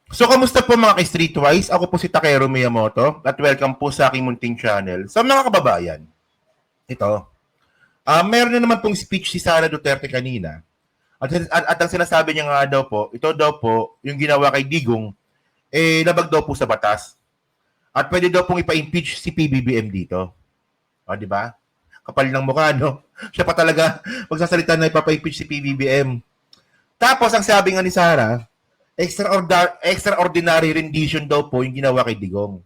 So, kamusta po mga ka-Streetwise? Ako po si Takero Miyamoto at welcome po sa aking munting channel. So, mga kababayan, ito, meron na naman pong speech si Sara Duterte kanina. At ang sinasabi niya nga daw po, ito daw po, yung ginawa kay Digong, labag daw po sa batas. At pwede daw pong ipa-impeach si PBBM dito. O, di ba? Kapal ng mukha, no? Siya pa talaga magsasalita na ipapa-impeach si PBBM. Tapos, ang sabi nga ni Sara, extraordinary rendition daw po yung ginawa kay Digong.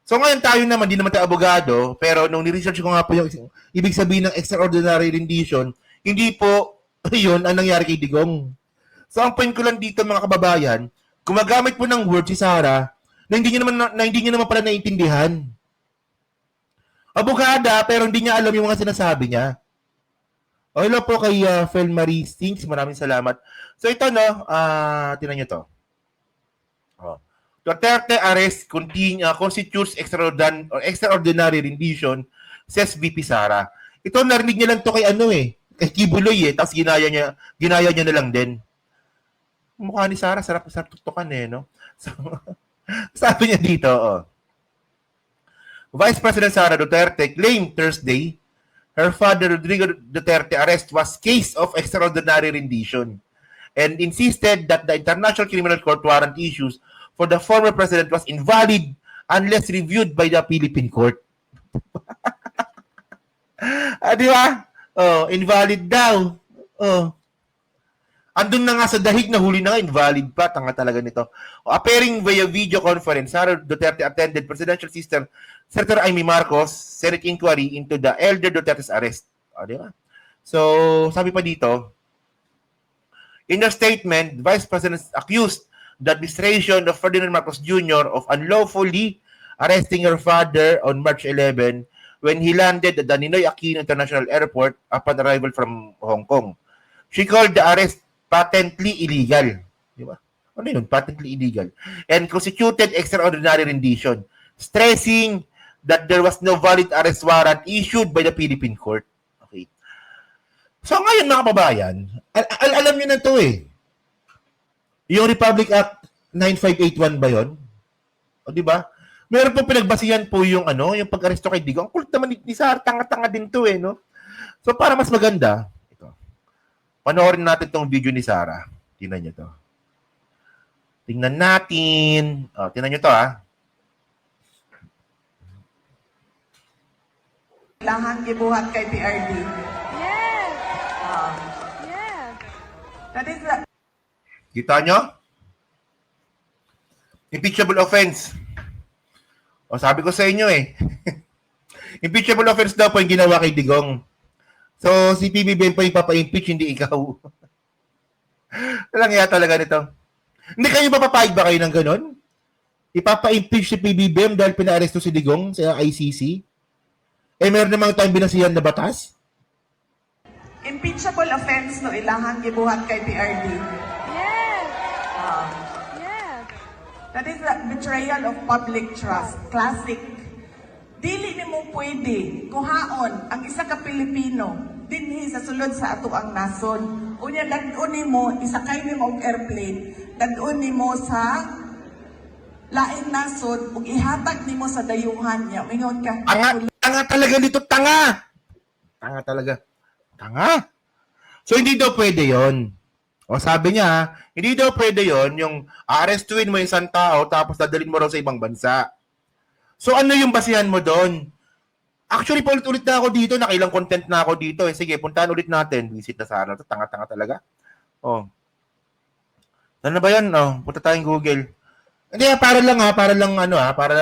So ngayon tayo naman, di naman tayo abogado, pero nung ni-research ko nga po yung ibig sabihin ng extraordinary rendition, hindi po yun ang nangyari kay Digong. So ang point ko lang dito mga kababayan, gumagamit po ng word si Sara na hindi niya naman pala naiintindihan. Abogada, pero hindi niya alam yung mga sinasabi niya. O hello po kay Fel Marie Stinks, maraming salamat. So ito no, tinan niyo to. Duterte arrest constitutes extraordinary rendition, says VP Sara. Ito narinig niya lang to kay kay Kibuloy tapos ginaya niya na lang din. Mukha ni Sara, sarap tutukan no? So, sabi niya dito, Vice President Sara Duterte claimed Thursday her father Rodrigo Duterte arrest was case of extraordinary rendition and insisted that the International Criminal Court warrant issues for the former president was invalid unless reviewed by the Philippine court. Di ba? Invalid daw. Andun na nga sa dahig na huli na nga, invalid pa. Tanga talaga nito. Appearing via video conference, Sara Duterte attended Presidential System Senator Amy Marcos Senate inquiry into the elder Duterte's arrest. Di ba? So, sabi pa dito, in a statement, Vice President accused the administration of Ferdinand Marcos Jr. of unlawfully arresting her father on March 11 when he landed at the Ninoy Aquino International Airport upon arrival from Hong Kong. She called the arrest patently illegal. Di ba? Ano yun? Patently illegal. And constituted extraordinary rendition, stressing that there was no valid arrest warrant issued by the Philippine court. Okay. So ngayon mga kababayan, alam niyo na to Yung Republic Act 9581 ba yun? O di ba? Meron po pinagbasihan po yung yung pag-aresto kay Digong. Ang kulit naman ni Sara, tanga-tanga din to no? So para mas maganda, panoorin natin tong video ni Sara. Tingnan niyo to. Tingnan natin. Tingnan niyo to Kailangan gibuhat kay PRD. Yes. Yes. That is Kita nyo? Impeachable offense. Sabi ko sa inyo Impeachable offense daw po yung ginawa kay Digong. So, si PBBM po yung papa-impeach, hindi ikaw. Walang iya talaga nito. Hindi kayo papapayag ba kayo ng ganun? Ipapa-impeach si PBBM dahil pina-aresto si Digong sa ICC? Meron namang tayong binasihan na batas? impeachable offense no ilahang gibuhat kay PRD. Yes. Yes. That is the betrayal of public trust. Classic. Dili ni mo pwede kuhaon ang isa ka Pilipino dinhi sa sulod sa ato ang nasod. Unya dad-on nimo isakay nimo og airplane, dad-on nimo sa laing nasod ug ihatag nimo sa dayuhan niya. Mingon ka. Tanga talaga dito, tanga! Tanga talaga. Tanga! So, hindi daw pwede yon. Sabi niya, hindi daw pwede yon yung arestuin mo yung isang tao tapos dadalhin mo raw sa ibang bansa. So, ano yung basihan mo doon? Actually, paulit-ulit na ako dito. Nakailang content na ako dito. Sige, puntahan ulit natin. Visit na sana. Tanga-tanga talaga. Ano ba yan? Punta tayong Google. Hindi, para lang para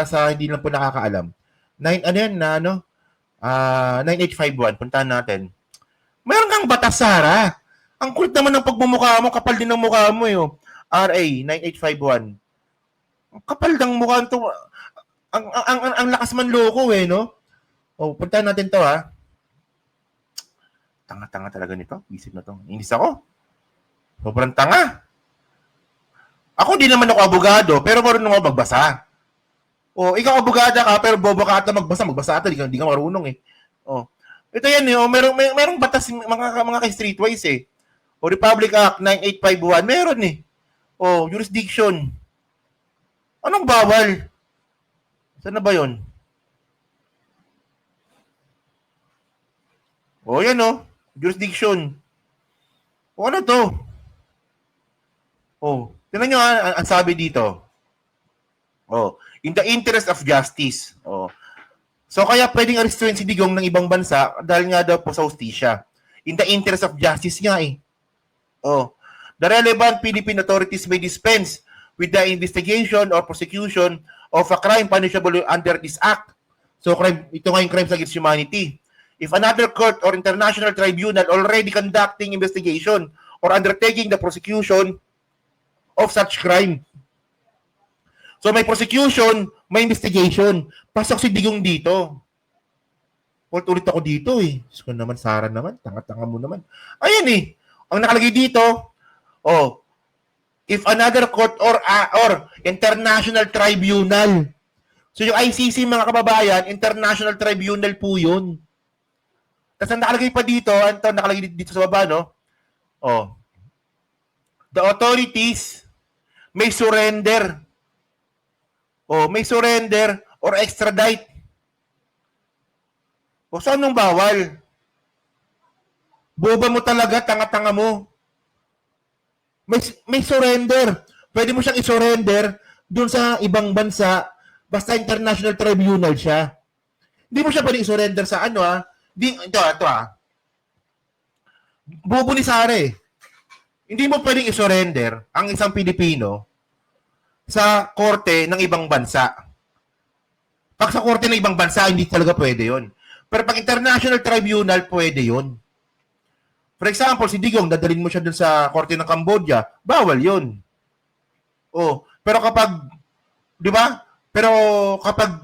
sa hindi lang po nakakaalam. 9851. Puntahan natin. Meron kang batas, Sara. Ang kulit naman ng pagmumukha mo. Kapal din ng mukha mo RA 9851. Ang kapal ng mukha ito. Ang lakas man loko no? Puntahan natin to Tanga-tanga talaga nito. Isip na to. Inis ako. Sobrang tanga. Ako di naman ako abogado, pero marunong ako magbasa. Ikaw abogada ka, pero bobo ka ata magbasa ata, di ka marunong Ito yan merong batas mga ka-streetwise Republic Act 9851, meron jurisdiction. Anong bawal? Saan na ba yun? O, yan o. Jurisdiction. O, ano to? O, tingnan nyo ang sabi dito. O, in the interest of justice. O. So, kaya pwedeng arestuin si Digong ng ibang bansa dahil nga daw po sa hustisya. In the interest of justice nga eh. O. The relevant Philippine authorities may dispense with the investigation or prosecution of a crime punishable under this act. So, ito nga yung crimes against humanity. If another court or international tribunal already conducting investigation or undertaking the prosecution of such crime. So, may prosecution, may investigation. Pasok si Digong dito. Ulit ako dito eh. So naman, Sara naman. Tanga-tanga mo naman. Ayan eh. Ang nakalagay dito, if another court or international tribunal. So yung ICC, mga kababayan, international tribunal po yun. Tapos ang nakalagay pa dito, nakalagay dito sa baba, no? The authorities may surrender. May surrender or extradite. Saan nung bawal? Boba mo talaga, tanga-tanga mo. May surrender. Pwede mo siyang i-surrender dun sa ibang bansa, basta international tribunal siya. Hindi mo siya pwede i-surrender sa ito. Bobo ni Sare. Hindi mo pwedeng i-surrender ang isang Pilipino sa korte ng ibang bansa. Pag sa korte ng ibang bansa, hindi talaga pwede yon. Pero pag international tribunal, pwede yon. For example, si Digong, dadalhin mo siya dun sa korte ng Cambodia, bawal yon. Pero kapag, di ba? Pero kapag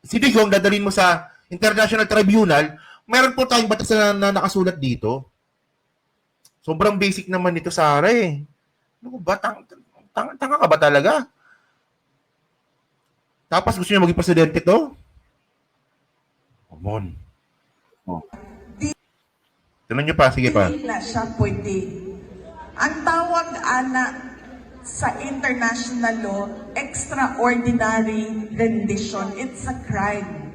si Digong, dadalhin mo sa international tribunal, meron po tayong batas na nakasulat dito. Sobrang basic naman nito, Sara eh. Ano ba? Tanga ka ba talaga? Tapos gusto niyo maging presidente to? Come on. Tignan niyo pa, sige pa. Hindi na siya pwede. Ang tawag sa international law, extraordinary rendition. It's a crime.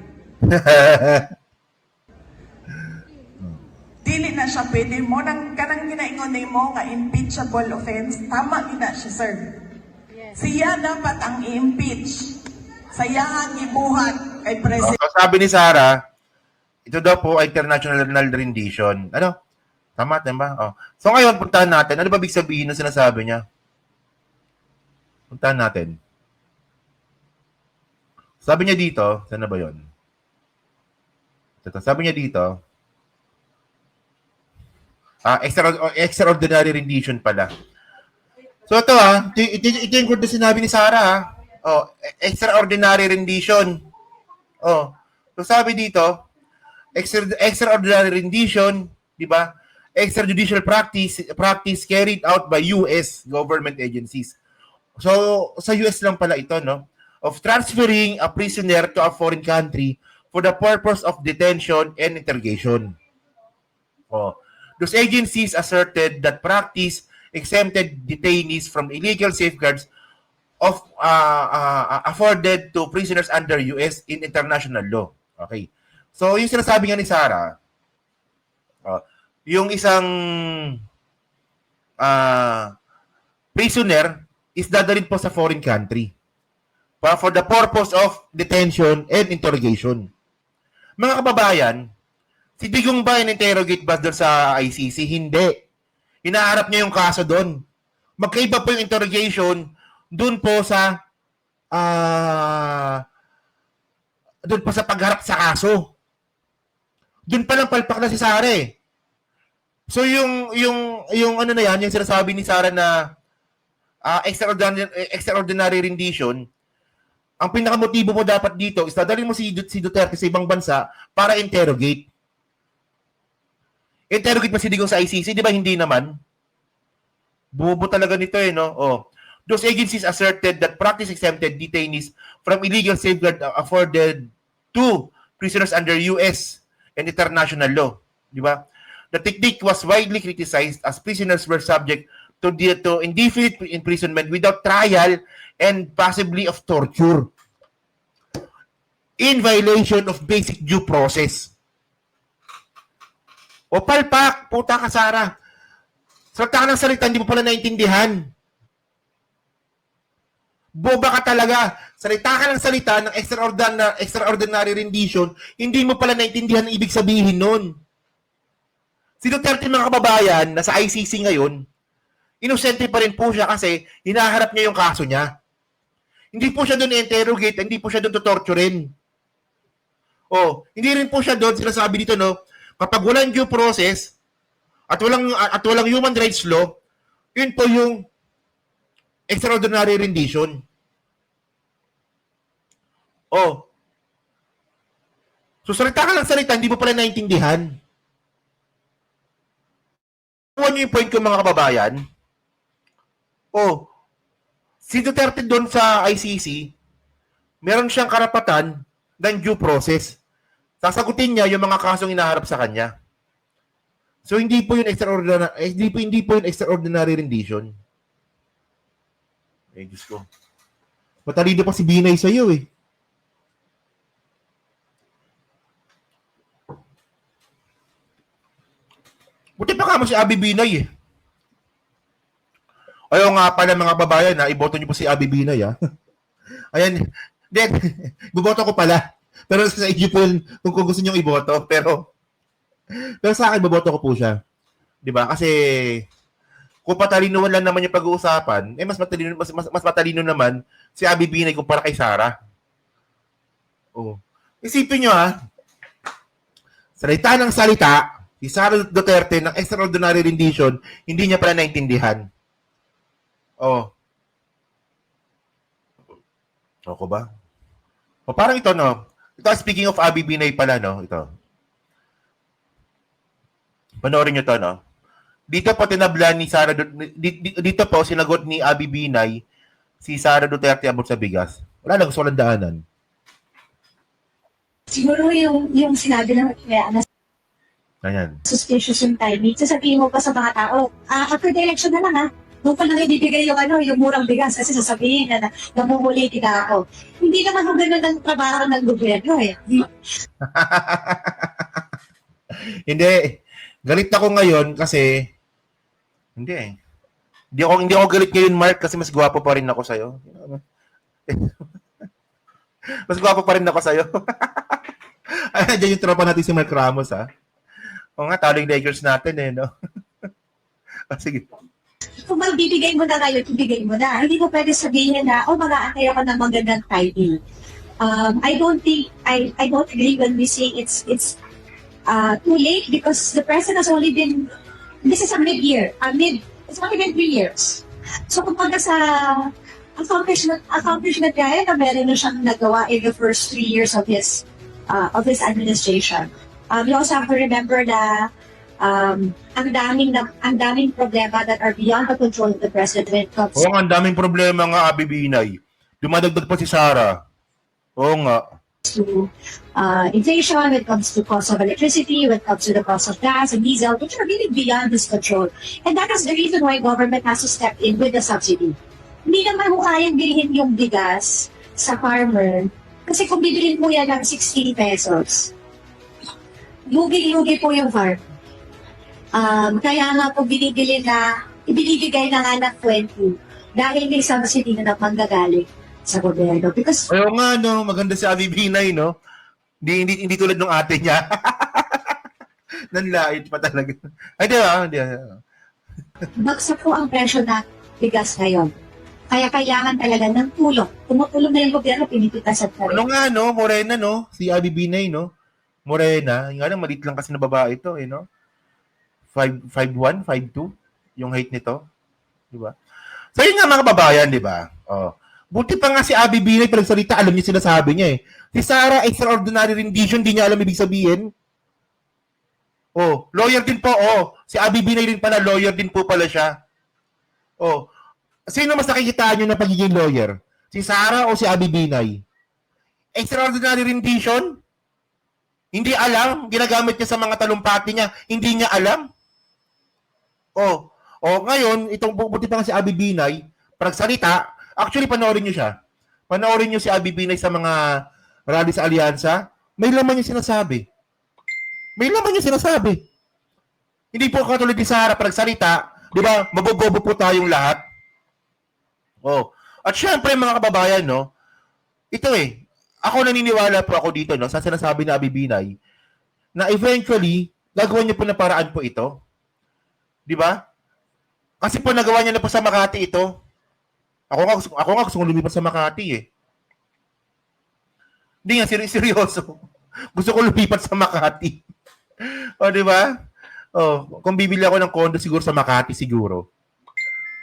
Dili na siya pwede mo. Kanang ginaingon mo nga impeachable offense, tama din na siya, sir. Siya dapat ang i-impeach. Sayang ibuhat kay President. Sabi ni Sara, ito daw po ay international rendition. Ano? Tama ba? So ngayon, puntahan natin. Ano ba big sabihin ng sinasabi niya? Puntahan natin. Sabi niya dito, saan na ba yun? Sabi niya dito, extraordinary rendition pala. So ito ito yung kung sinabi ni Sara extraordinary rendition. So sabi dito, extraordinary rendition, di ba? Extrajudicial practice carried out by US government agencies. So sa US lang pala ito, no? Of transferring a prisoner to a foreign country for the purpose of detention and interrogation. Those agencies asserted that practice exempted detainees from illegal safeguards of afforded to prisoners under US in international law. Okay. So, yung sinasabi nga ni Sara, yung isang prisoner is dadalhin po sa foreign country for the purpose of detention and interrogation. Mga kababayan, si Digong ba in-interrogate ba doon sa ICC? Hindi. Hinaharap niya yung kaso doon. Magkaiba po yung interrogation doon po sa pagharap sa kaso. Doon pa lang palpak na si Sara eh. So yung ano na yan, yung sinasabi ni Sara na extraordinary rendition, ang pinakamotibo mo dapat dito is dadalhin mo si Duterte sa ibang bansa para interrogate. Interrogate pa si Digong sa ICC, di ba? Hindi naman. Bubo talaga nito eh, no? Those agencies asserted that practice exempted detainees from illegal safeguard afforded to prisoners under US and international law. Di ba? The technique was widely criticized as prisoners were subject to indefinite imprisonment without trial and possibly of torture in violation of basic due process. O palpak, puta ka Sara. Salita ng salita, hindi mo pala naintindihan. Boba ka talaga. Salita ka ng salita ng extraordinary rendition, hindi mo pala naintindihan ang ibig sabihin nun. Si Duterte mga kababayan, nasa ICC ngayon, inosente pa rin po siya kasi hinaharap niya yung kaso niya. Hindi po siya doon i-interrogate, hindi po siya doon tutorturin. Hindi rin po siya doon, sinasabi dito, no, kapag walang due process at walang human rights law, yun po yung extraordinary rendition. So salita ka ng salita, hindi mo pala naintindihan. Kuha niyo yung point ko mga kababayan. Si Duterte doon sa ICC, meron siyang karapatan ng due process. Sasagutin niya yung mga kasong inaharap sa kanya. So hindi po yun extraordinary rendition. Diyos ko. Matalino pa si Binay sa'yo eh. Buti pa ka mo si Abby Binay eh. Ayaw nga pala mga babayan ha, iboto niyo po si Abby Binay ha. Ayan, then, buboto ko pala. Pero sa inyo po yun, kung gusto niyo iboto. Pero sa akin, buboto ko po siya. Diba? Kasi, kung patalinuhan lang naman yung pag-uusapan, mas matalino naman si Abby Binay kumpara kay Sara. Isipin nyo ha, salita ng salita, si Sara Duterte ng extraordinary rendition, hindi niya pala naintindihan. Ako ba? Parang ito, no? Ito, speaking of Abby Binay pala, no? Ito. Panoorin nyo to, no? Dito po tinablan ni Sara, dito po sinagot ni Abby Binay si Sara Duterte about sa bigas. Wala lang, gusto ko lang daanan. Siguro yung sinabi ng Ayan. suspicious yung timing. Sasabihin mo pa sa mga tao, after the election na lang ha, nung pa lang ibibigay yung murang bigas kasi sasabihin na namumuliti na ako. Hindi naman kung ganun ang trabaho ng gobyerno eh. Hindi. Galit ako ngayon kasi hindi eh. Hindi ako galit ngayon, Mark, kasi mas gwapo pa rin ako sa'yo. Mas gwapo pa rin ako sa'yo. Ay, dyan yung tropa natin si Mark Ramos, ha? O nga, talo yung Lakers natin, eh, no? Sige. Kung magbibigay mo na ngayon, ibigay mo na. Hindi mo pwede sabihin na, mag-aantay ako ng magandang timing. I don't agree when we say it's too late because the president has only been, this is a mid-year, it's only been 3 years. So kumbaga sa accomplishment kaya na meron na siyang nagawa in the first 3 years of his administration. You also have to remember na ang daming problema that are beyond the control of the president when it comes Ang daming problema nga, Abby Binay. Dumadagdag pa si Sara. Nga. to inflation, when it comes to cost of electricity, when it comes to the cost of gas and diesel, which are really beyond his control. And that is the reason why government has to step in with the subsidy. Hindi naman mo kayang bilhin yung bigas sa farmer kasi kung bibilhin mo yan ng 16 pesos, lugi-lugi po yung farm. Kaya nga po ibinibigay na nga ng 20 dahil may subsidy na manggagaling sa gobyerno. Because Ayaw nga, no? Maganda si Abby Binay, no? Hindi tulad ng ate niya. Nanlait pa talaga. Ay, di ba? bagsak po ang presyo ng bigas ngayon. Kaya kailangan talaga ng tulong. Tumutulong na yung gobyerno, pinipitasan na rin. Ano nga, no? Morena, no? Si Abby Binay, no? Morena. Yung nga, maliit lang kasi na babae ito, eh, no? 5'1", 5'2", yung height nito. Di ba? So, yun nga mga kababayan, di ba? Buti pa nga si Abby Binay pinagsalita, alam niya sinasabi niya eh. Si Sara, extraordinary rendition, di niya alam ibig sabihin. Lawyer din po, Si Abby Binay din pala, lawyer din po pala siya. Sino mas nakikitaan niyo na pagiging lawyer? Si Sara o si Abby Binay? Extraordinary rendition? Hindi alam, ginagamit niya sa mga talumpati niya, hindi niya alam. O ngayon, itong buti pa nga si Abby Binay, salita, actually panoorin nyo siya. Panoorin nyo si Abby Binay sa mga rally sa Alyansa. May laman yung sinasabi. May laman yung sinasabi. Hindi po katulad ni Sara salita, di ba, mabobobo po tayong lahat. Oh. At syempre mga kababayan, no, ito ako naniniwala po ako dito, no, sa sinasabi ni Abby Binay, na eventually, gagawin niyo po na paraan po ito. Di ba? Kasi po nagawa niya na po sa Makati ito. Ako nga gusto kong lumipat sa Makati eh. Hindi nga, seryoso. Gusto ko lumipat sa Makati. O, di ba? O, kung bibili ako ng condo siguro sa Makati siguro.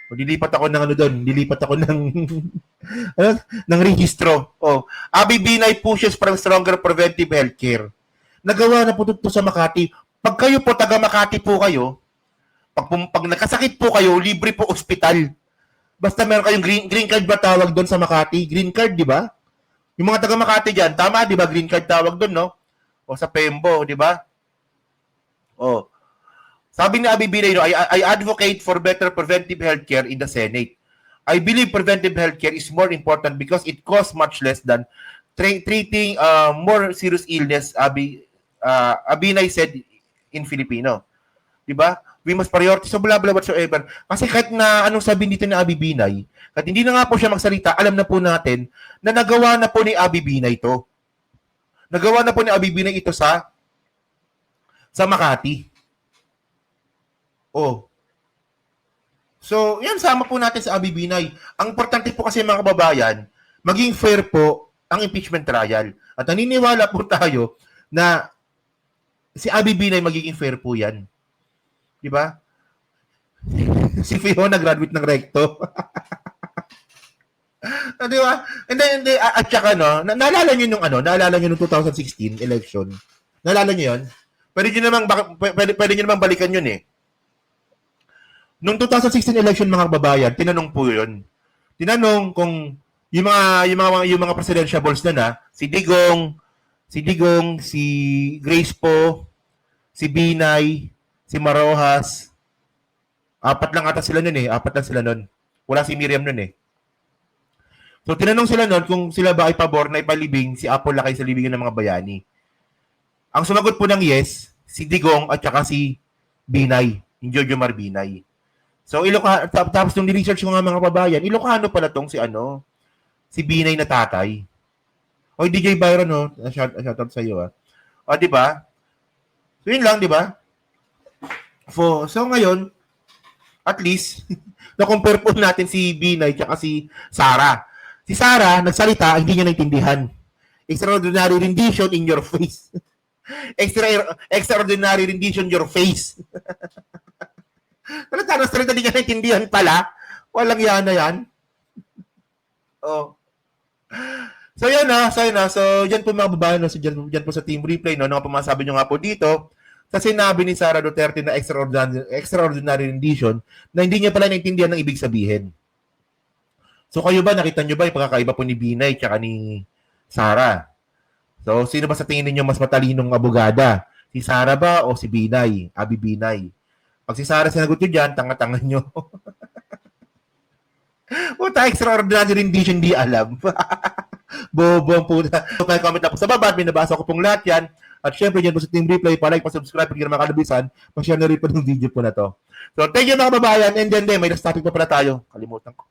O, dilipat ako ng dilipat ako ng ng rehistro. O, Abby Binay pushes for stronger preventive healthcare. Nagawa na po ito sa Makati. Pag kayo po, taga Makati po kayo, pag nakasakit po kayo, libre po ospital. Basta meron kayong green card ba tawag doon sa Makati? Green card, di ba? Yung mga taga Makati dyan, tama, di ba? Green card tawag doon, no? O sa Pembo, di ba? O. Sabi ni Abby Binay, no, I advocate for better preventive healthcare in the Senate. I believe preventive healthcare is more important because it costs much less than treating more serious illness, Abby Binay said in Filipino. Diba? We must prioritize, so blah blah whatsoever. Kasi kahit na anong sabihin dito ni Abby Binay, kahit hindi na nga po siya magsalita, alam na po natin na nagawa na po ni Abby Binay ito. Nagawa na po ni Abby Binay ito sa Makati. Oh. So, yan, sama po natin sa Abby Binay. Ang importante po kasi mga kababayan, maging fair po ang impeachment trial. At naniniwala po tayo na si Abby Binay magiging fair po yan. Di ba? Si Fiona graduate ng recto. Di ba? Hindi, at saka, no, naalala nyo nung 2016 election? Naalala nyo yun? Pwede nyo namang balikan yun eh. Nung 2016 election mga kababayan, tinanong po yun. Tinanong kung yung mga presidentiables na si Digong, si Grace Po, si Binay, si Marojas, apat lang sila nun. Wala si Miriam nun eh. So tinanong sila nun kung sila ba ay pabor na ipalibing si Apple Lakay sa libingan ng mga bayani. Ang sumagot po ng yes, si Digong at saka si Binay, yung Jojo Mar Binay. So tapos nung ni-research ko nga mga kababayan, Ilocano pala tong si Binay na tatay. Oy, DJ Byron, no? Shout out sa iyo, ah. O, di ba? So, yun lang, di ba? So, ngayon, at least, na-compare po natin si Binay at si Sara. Si Sara, nagsalita, hindi niya naintindihan. Extraordinary rendition in your face. Extraordinary rendition your face. Talagang salita, hindi niya naintindihan pala. Walang yan na yan. Oh. So, yan na. So, yan po mga babae, no? So, yan po sa Team Replay, no? Ano nga po masabi nyo nga po dito, sa sinabi ni Sara Duterte na extraordinary rendition na hindi niya pala naintindihan ng ibig sabihin. So, kayo ba, nakita nyo ba yung pagkakaiba po ni Binay tsaka ni Sara? So, sino ba sa tingin ninyo mas matalinong abogada? Si Sara ba o si Binay? Abby Binay. Pag si Sara sinagot nyo dyan, tanga-tanga nyo. Puta, extraordinary rendition, di alam. Bobo ang puta. So, kaya comment na po sa baba, binabasa ko pong lahat yan. At syempre, dyan po sa Team Replay, pa-like, pa-subscribe, pag naman kalabisan, pa-share na rin po ng video po na to. So, thank you mga kababayan, and then, may last topic pa pala tayo. Kalimutan ko.